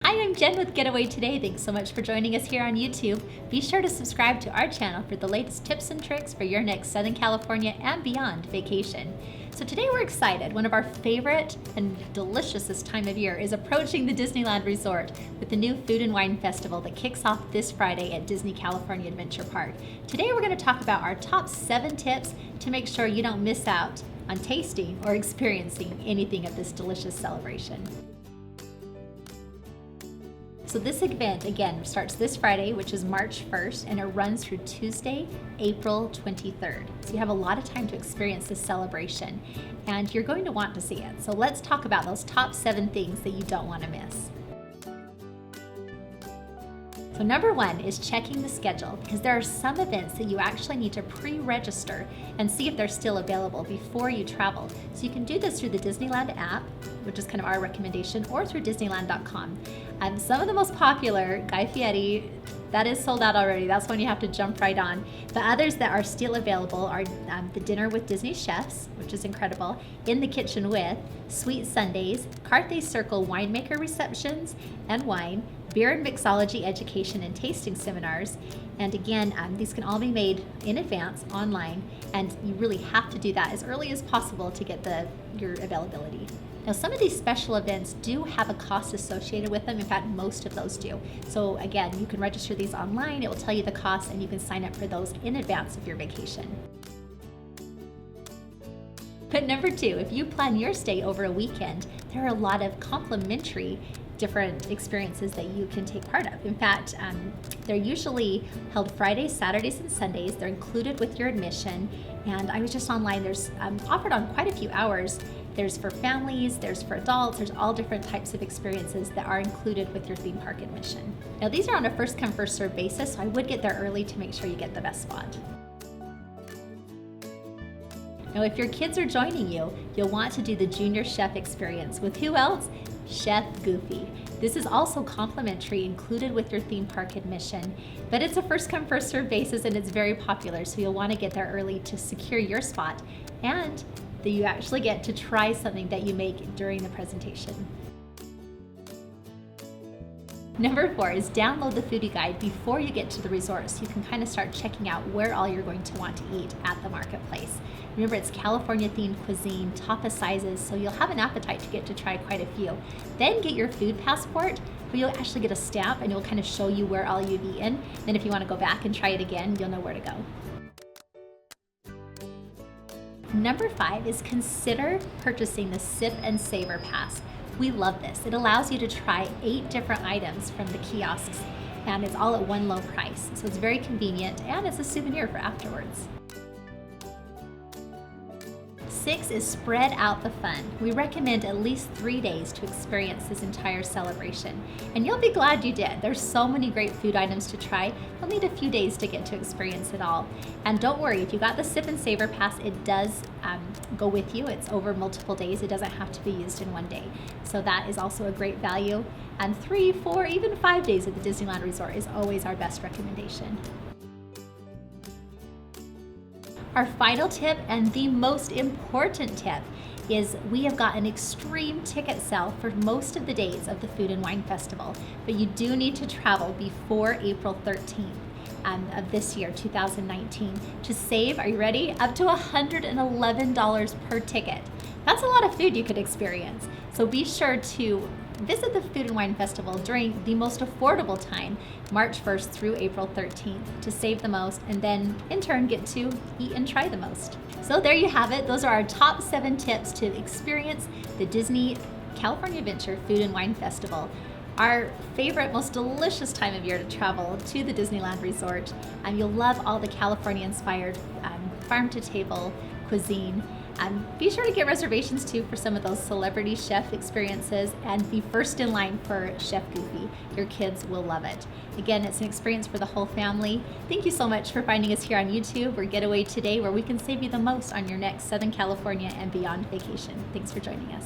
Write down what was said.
Hi, I'm Jen with Getaway Today. Thanks so much for joining us here on YouTube. Be sure to subscribe to our channel for the latest tips and tricks for your next Southern California and beyond vacation. So today we're excited. One of our favorite and deliciousest time of year is approaching the Disneyland Resort with the new Food and Wine Festival that kicks off this Friday at Disney California Adventure Park. Today we're going to talk about our top 7 tips to make sure you don't miss out on tasting or experiencing anything of this delicious celebration. So this event, again, starts this Friday, which is March 1st, and it runs through Tuesday, April 23rd. So you have a lot of time to experience this celebration, and you're going to want to see it. So let's talk about those top 7 things that you don't want to miss. So number 1 is checking the schedule, because there are some events that you actually need to pre-register and see if they're still available before you travel. So you can do this through the Disneyland app, which is kind of our recommendation, or through Disneyland.com. Some of the most popular, Guy Fieri, that is sold out already. That's one you have to jump right on. The others that are still available are the Dinner with Disney Chefs, which is incredible, In the Kitchen with, Sweet Sundays, Carthay Circle Winemaker Receptions and Wine, Beer and Mixology Education and Tasting Seminars. And again, these can all be made in advance online, and you really have to do that as early as possible to get your availability. Now, some of these special events do have a cost associated with them. In fact, most of those do. So again, you can register these online. It will tell you the cost, and you can sign up for those in advance of your vacation. But number 2, if you plan your stay over a weekend, there are a lot of complimentary different experiences that you can take part of. In fact, they're usually held Fridays, Saturdays, and Sundays. They're included with your admission. And I was just online, there's offered on quite a few hours. There's for families, there's for adults, there's all different types of experiences that are included with your theme park admission. Now these are on a first come, first served basis, so I would get there early to make sure you get the best spot. Now if your kids are joining you, you'll want to do the Junior Chef experience with who else? Chef Goofy. This is also complimentary, included with your theme park admission, but it's a first come, first served basis, and it's very popular, so you'll want to get there early to secure your spot, and that you actually get to try something that you make during the presentation. Number 4 is download the Foodie guide before you get to the resort, so you can kind of start checking out where all you're going to want to eat at the marketplace. Remember, it's California themed cuisine, tapas sizes, so you'll have an appetite to get to try quite a few. Then get your food passport, where you'll actually get a stamp and it'll kind of show you where all you've eaten. Then if you want to go back and try it again, you'll know where to go. Number 5 is consider purchasing the Sip and Savor Pass. We love this. It allows you to try 8 different items from the kiosks, and it's all at one low price. So it's very convenient, and it's a souvenir for afterwards. 6 is spread out the fun. We recommend at least 3 days to experience this entire celebration. And you'll be glad you did. There's so many great food items to try. You'll need a few days to get to experience it all. And don't worry, if you got the Sip and Savor Pass, it does go with you. It's over multiple days. It doesn't have to be used in one day. So that is also a great value. And 3, 4, even 5 days at the Disneyland Resort is always our best recommendation. Our final tip, and the most important tip, is we have got an extreme ticket sale for most of the days of the Food and Wine Festival, but you do need to travel before April 13th of this year, 2019, to save, are you ready, up to $111 per ticket. That's a lot of food you could experience. So be sure to visit the Food and Wine Festival during the most affordable time, March 1st through April 13th, to save the most, and then in turn get to eat and try the most. So there you have it. Those are our top 7 tips to experience the Disney California Adventure Food and Wine Festival. Our favorite, most delicious time of year to travel to the Disneyland Resort. You'll love all the California-inspired farm-to-table cuisine. Be sure to get reservations too for some of those celebrity chef experiences, and be first in line for Chef Goofy. Your kids will love it. Again, it's an experience for the whole family. Thank you so much for finding us here on YouTube or Getaway Today, where we can save you the most on your next Southern California and beyond vacation. Thanks for joining us.